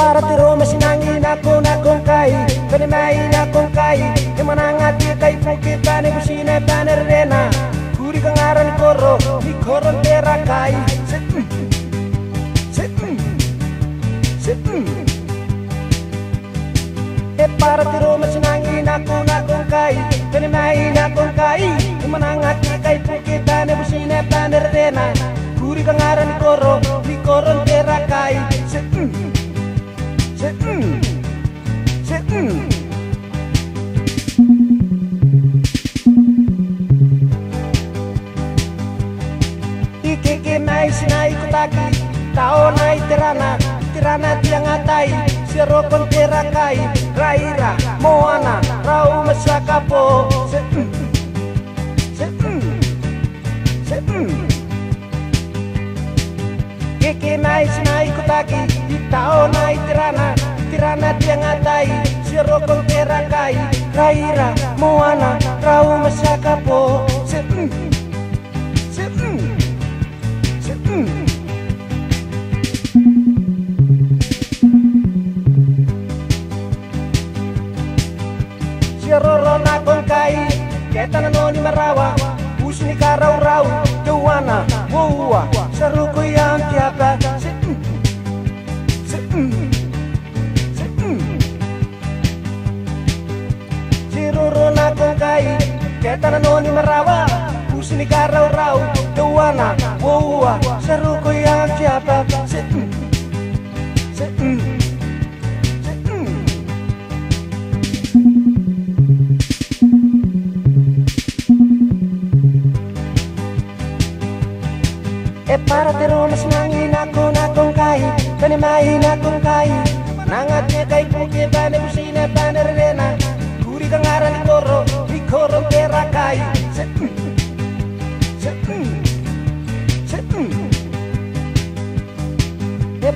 para tiro masinangin ako na kung kay Kanimain akong kay Imanangat kay Pukita ni Busina Panerena Kuri kang aran ni Koro Ni Koron tera kay para tiro masinangin ako na kung kay Kanimain akong kay Imanangat kay Pukita ni Busina Panerena Kuri kang aran ni Koro Ni Koron tera kay Ikeke nai sinai kutaki Tao nai tirana Tirana tiang atai Sirokon terakai Raira Moana Rau masakapo Keke nai sinai kutaki Tao nai tirana Tirana tiang atai Sirokon terakai Raira Moana Rau masakapo Siroro na kong kai Keta na no ni marawa Puso ni karaw-raw Gawana Wuwa Saruko yang tiapa Siroro na kong kai Keta na no ni marawa Puso ni karaw-raw Gawana Wuwa Saruko yang tiapa para tiro masinangin ako na kung kay Kanimain akong kay Nangat niya kay Pukita ni Busina Panerena Kuri kang aran ni Koro Ni Korong tera kay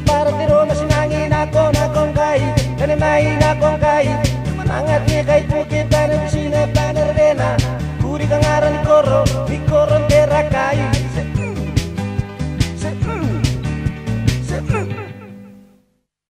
para tiro masinangin ako na kung kay Kanimain akong kay Nangat niya kay Pukita ni Busina